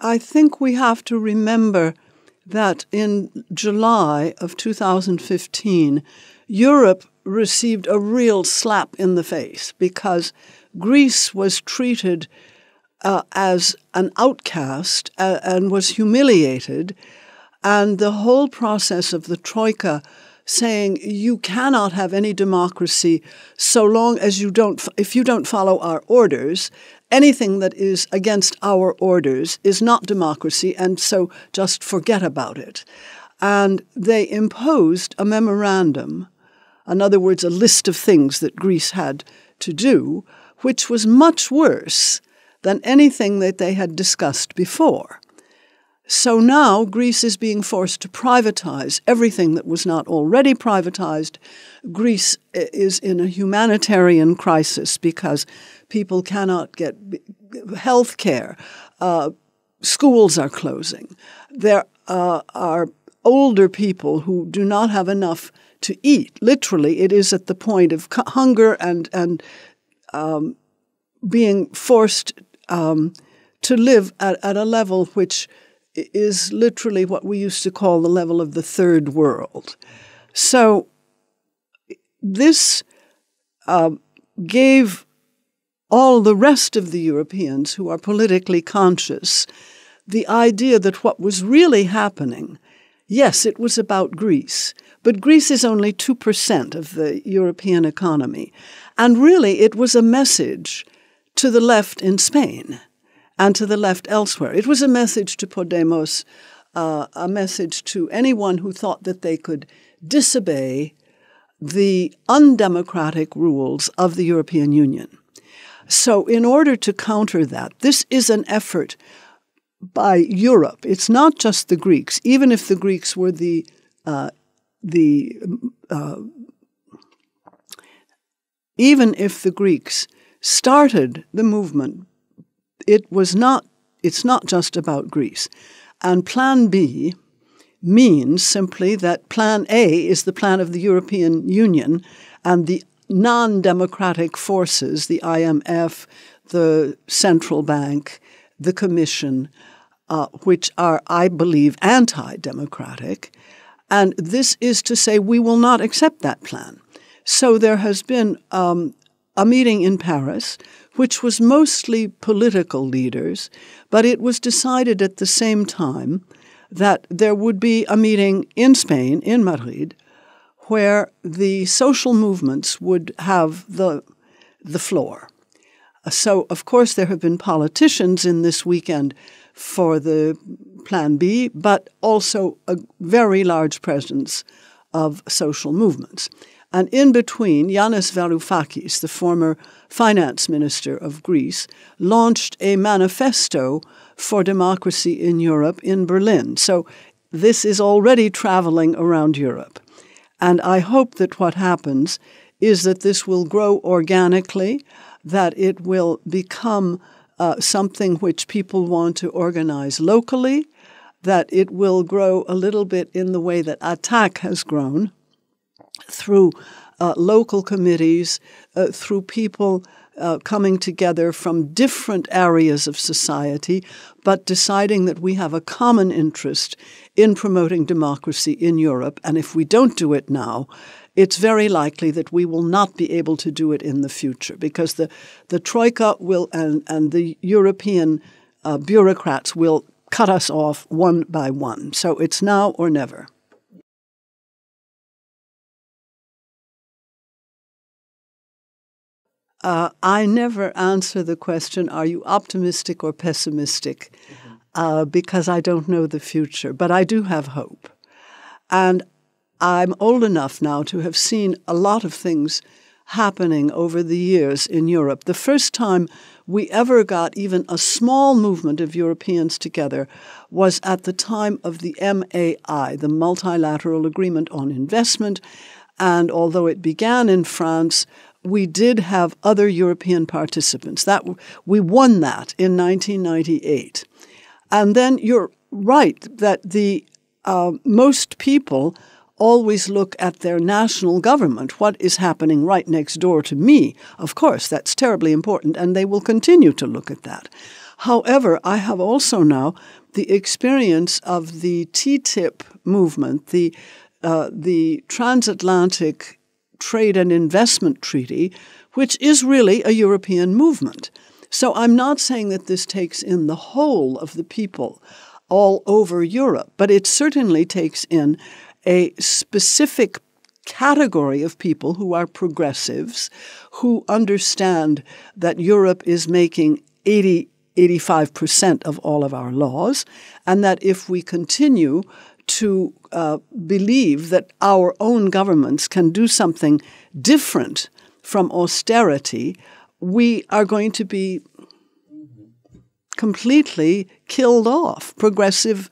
I think we have to remember that in July of 2015, Europe received a real slap in the face because Greece was treated as an outcast and was humiliated, and the whole process of the Troika saying you cannot have any democracy so long as if you don't follow our orders, anything that is against our orders is not democracy, and so just forget about it. And they imposed a memorandum, in other words, a list of things that Greece had to do, which was much worse than anything that they had discussed before. So now Greece is being forced to privatize everything that was not already privatized. Greece is in a humanitarian crisis because people cannot get health care. Schools are closing. There are older people who do not have enough to eat. Literally, it is at the point of hunger and being forced to live at a level which is literally what we used to call the level of the third world. So this gave all the rest of the Europeans who are politically conscious the idea that what was really happening, yes, it was about Greece, but Greece is only 2% of the European economy. And really it was a message to the left in Spain and to the left elsewhere. It was a message to Podemos, a message to anyone who thought that they could disobey the undemocratic rules of the European Union. So in order to counter that, this is an effort by Europe. It's not just the Greeks, even if the Greeks were even if the Greeks started the movement, it's not just about Greece. And Plan B means simply that Plan A is the plan of the European Union, and the non-democratic forces, the IMF, the central bank, the Commission, which are, I believe, anti-democratic. And this is to say we will not accept that plan. So there has been a meeting in Paris, which was mostly political leaders, but it was decided at the same time that there would be a meeting in Spain, in Madrid, where the social movements would have the floor. So, of course, there have been politicians in this weekend for the Plan B, but also a very large presence of social movements. And in between, Yanis Varoufakis, the former finance minister of Greece, launched a manifesto for democracy in Europe in Berlin. So this is already traveling around Europe. And I hope that what happens is that this will grow organically, that it will become something which people want to organize locally, that it will grow a little bit in the way that ATTAC has grown, through local committees, through people coming together from different areas of society, but deciding that we have a common interest in promoting democracy in Europe. And if we don't do it now, it's very likely that we will not be able to do it in the future, because the Troika will and the European bureaucrats will cut us off one by one. So it's now or never. I never answer the question, are you optimistic or pessimistic, because I don't know the future. But I do have hope. And I'm old enough now to have seen a lot of things happening over the years in Europe. The first time we ever got even a small movement of Europeans together was at the time of the MAI, the Multilateral Agreement on Investment. And although it began in France, we did have other European participants. We won that in 1998. And then you're right that the most people always look at their national government, what is happening right next door to me. Of course, that's terribly important, and they will continue to look at that. However, I have also now the experience of the TTIP movement, the Transatlantic Trade and Investment Treaty, which is really a European movement. So I'm not saying that this takes in the whole of the people all over Europe, but it certainly takes in a specific category of people who are progressives, who understand that Europe is making 85% of all of our laws, and that if we continue to believe that our own governments can do something different from austerity, we are going to be completely killed off. Progressive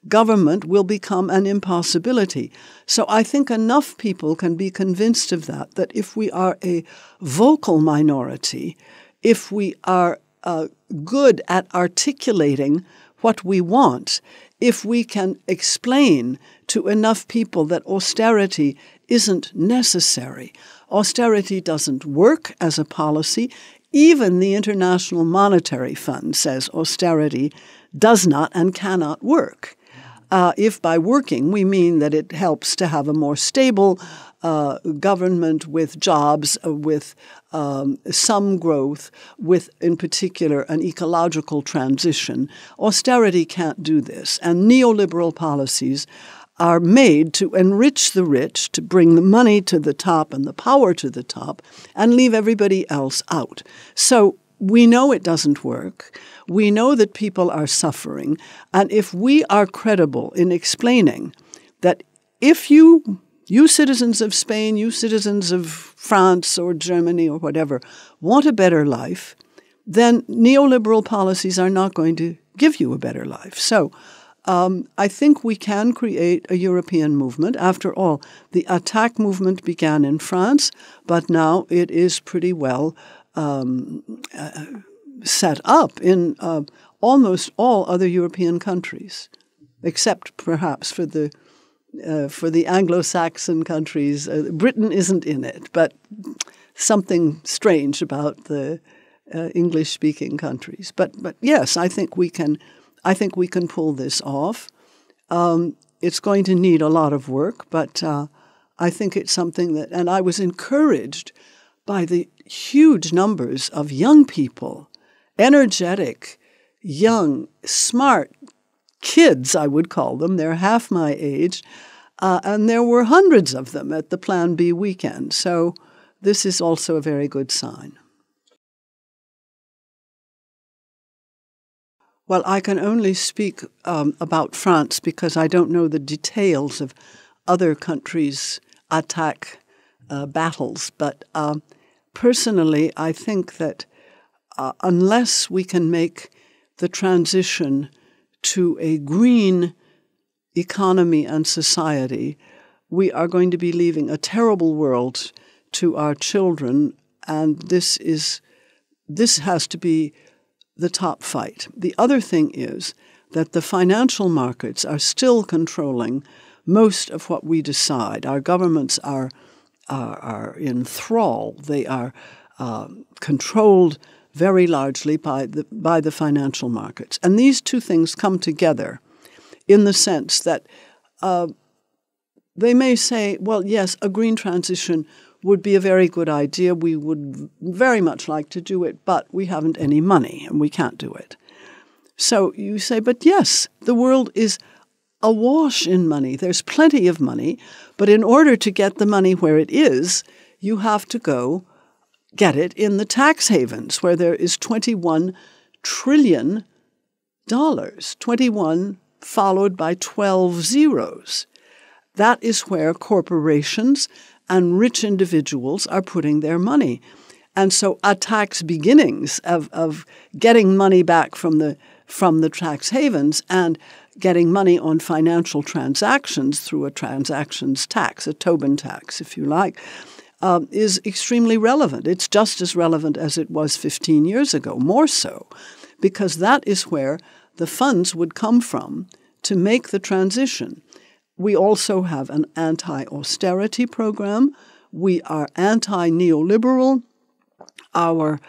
government will become an impossibility. So I think enough people can be convinced of that if we are a vocal minority, if we are good at articulating what we want, if we can explain to enough people that austerity isn't necessary, austerity doesn't work as a policy. Even the International Monetary Fund says austerity does not and cannot work. If by working we mean that it helps to have a more stable government with jobs, with some growth, with, in particular, an ecological transition, austerity can't do this. And neoliberal policies are made to enrich the rich, to bring the money to the top and the power to the top, and leave everybody else out. So we know it doesn't work. We know that people are suffering. And if we are credible in explaining that if you citizens of Spain, you citizens of France or Germany or whatever, want a better life, then neoliberal policies are not going to give you a better life. So I think we can create a European movement. After all, the ATTAC movement began in France, but now it is pretty well set up in almost all other European countries, except perhaps for the Anglo-Saxon countries. Britain isn't in it, but something strange about the English-speaking countries. But yes, I think we can pull this off. It's going to need a lot of work, but I think it's something that, and I was encouraged by the huge numbers of young people, energetic, young, smart kids, I would call them. They're half my age. And there were hundreds of them at the Plan B weekend. So this is also a very good sign. Well, I can only speak about France because I don't know the details of other countries' attack battles. But personally, I think that unless we can make the transition to a green economy and society, we are going to be leaving a terrible world to our children, and this has to be the top fight. The other thing is that the financial markets are still controlling most of what we decide. Our governments are in thrall. They are controlled very largely by the financial markets. And these two things come together in the sense that they may say, well, yes, a green transition would be a very good idea. We would very much like to do it, but we haven't any money and we can't do it. So you say, but yes, the world is awash in money. There's plenty of money, but in order to get the money where it is, you have to go get it in the tax havens where there is $21 trillion, 21 followed by 12 zeros. That is where corporations and rich individuals are putting their money. And so ATTAC's beginnings of getting money back from the tax havens and getting money on financial transactions through a transactions tax, a Tobin tax, if you like, is extremely relevant. It's just as relevant as it was 15 years ago, more so, because that is where the funds would come from to make the transition. We also have an anti-austerity program. We are anti-neoliberal. Our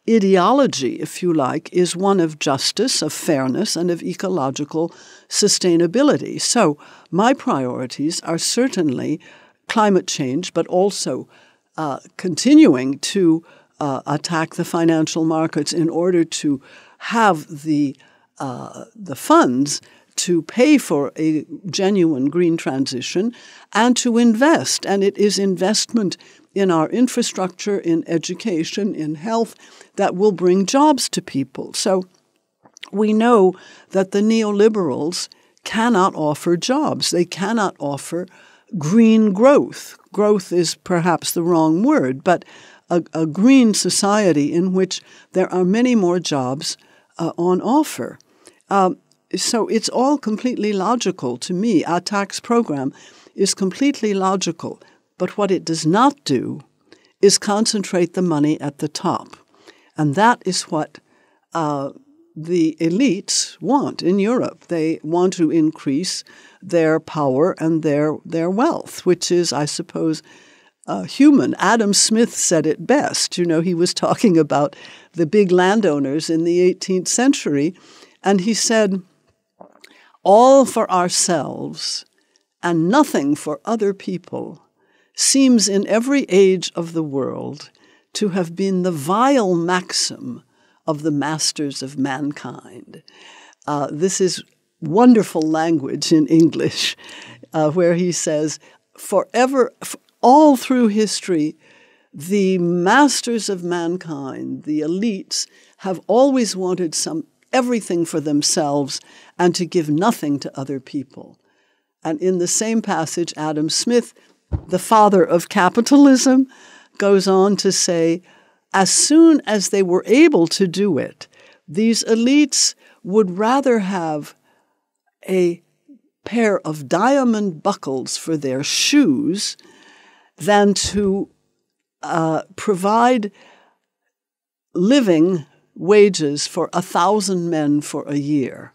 ideology, if you like, is one of justice, of fairness, and of ecological sustainability. So my priorities are certainly climate change, but also continuing to attack the financial markets in order to have the funds to pay for a genuine green transition and to invest. And it is investment in our infrastructure, in education, in health, that will bring jobs to people. So we know that the neoliberals cannot offer jobs. They cannot offer green growth. Growth is perhaps the wrong word, but a green society in which there are many more jobs on offer. So it's all completely logical to me. ATTAC-'s program is completely logical. But what it does not do is concentrate the money at the top. And that is what the elites want in Europe. They want to increase their power and their wealth, which is, I suppose, human. Adam Smith said it best. You know, he was talking about the big landowners in the 18th century, and he said, all for ourselves and nothing for other people seems in every age of the world to have been the vile maxim of the masters of mankind. This is wonderful language in English, where he says, forever, all through history, the masters of mankind, the elites, have always wanted everything for themselves and to give nothing to other people. And in the same passage, Adam Smith, the father of capitalism, goes on to say, as soon as they were able to do it, these elites would rather have a pair of diamond buckles for their shoes than to provide living wages for 1,000 men for a year.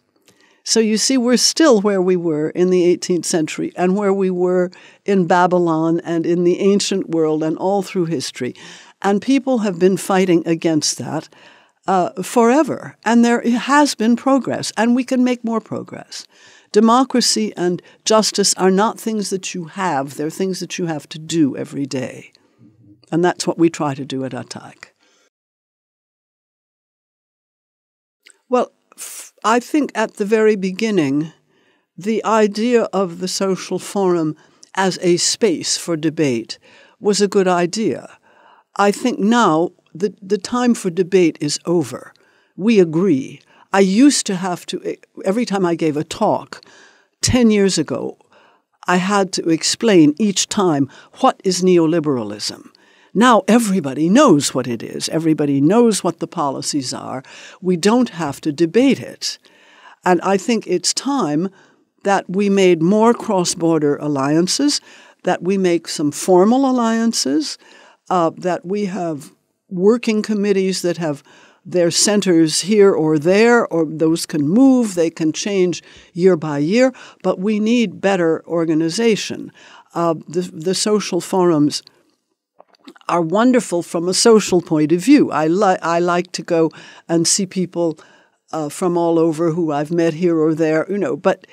So you see, we're still where we were in the 18th century and where we were in Babylon and in the ancient world and all through history. And people have been fighting against that forever. And there has been progress, and we can make more progress. Democracy and justice are not things that you have. They're things that you have to do every day. And that's what we try to do at ATTAC. Well, I think at the very beginning, the idea of the social forum as a space for debate was a good idea. I think now the time for debate is over. We agree. I used to have to, every time I gave a talk 10 years ago, I had to explain each time, what is neoliberalism? Now everybody knows what it is. Everybody knows what the policies are. We don't have to debate it. And I think it's time that we made more cross-border alliances, that we make some formal alliances, that we have working committees that have their centers here or there, or those can move, they can change year by year, but we need better organization. The social forums are wonderful from a social point of view. I like to go and see people from all over who I've met here or there, but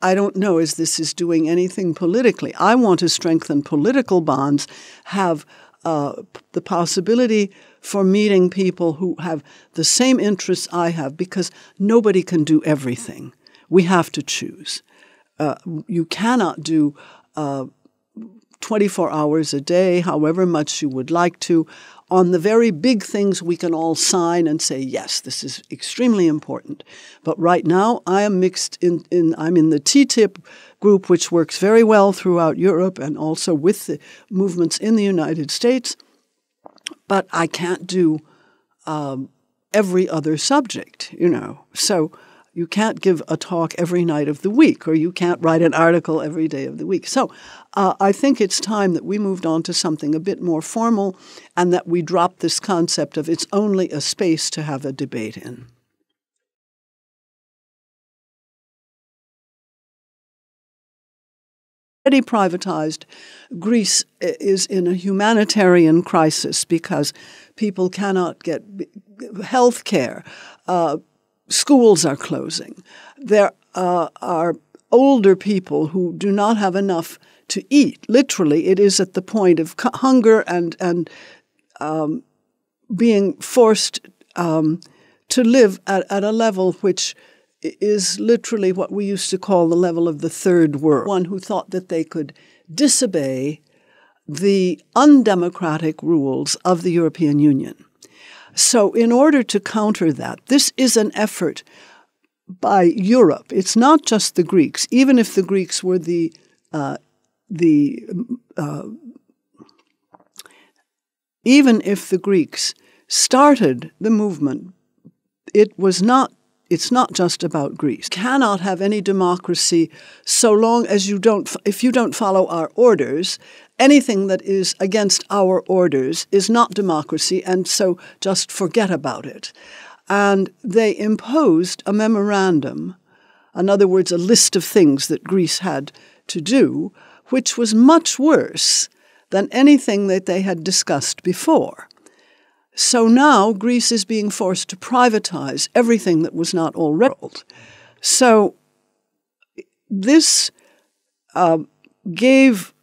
I don't know as this is doing anything politically. I want to strengthen political bonds, have the possibility for meeting people who have the same interests I have, because nobody can do everything. We have to choose. You cannot do 24 hours a day, however much you would like to. On the very big things, we can all sign and say, yes, this is extremely important. But right now, I am I'm in the TTIP group, which works very well throughout Europe and also with the movements in the United States. But I can't do every other subject, So you can't give a talk every night of the week, or you can't write an article every day of the week. So I think it's time that we moved on to something a bit more formal and that we drop this concept of it's only a space to have a debate in. already privatized. Greece is in a humanitarian crisis because people cannot get health care. Schools are closing. There are older people who do not have enough to eat. Literally, it is at the point of hunger and being forced to live at a level which is literally what we used to call the level of the third world. One who thought that they could disobey the undemocratic rules of the European Union. So in order to counter that, this is an effort by Europe. It's not just the Greeks, even if the Greeks were even if the Greeks started the movement, it's not just about Greece. Cannot have any democracy so long as if you don't follow our orders. Anything that is against our orders is not democracy, and so just forget about it. And they imposed a memorandum, in other words, a list of things that Greece had to do, which was much worse than anything that they had discussed before. So now Greece is being forced to privatize everything that was not already. So this gave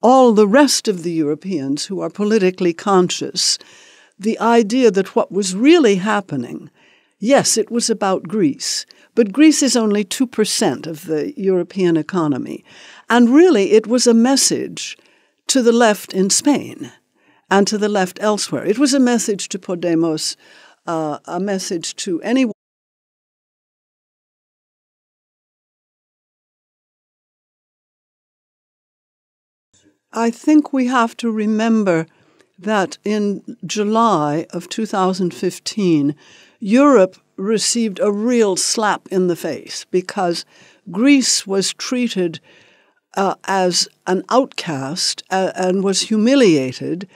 all the rest of the Europeans who are politically conscious the idea that what was really happening, yes, it was about Greece, but Greece is only 2% of the European economy. And really it was a message to the left in Spain and to the left elsewhere. It was a message to Podemos, a message to anyone. I think we have to remember that in July of 2015, Europe received a real slap in the face because Greece was treated as an outcast and was humiliated.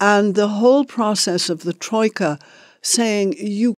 And the whole process of the Troika saying you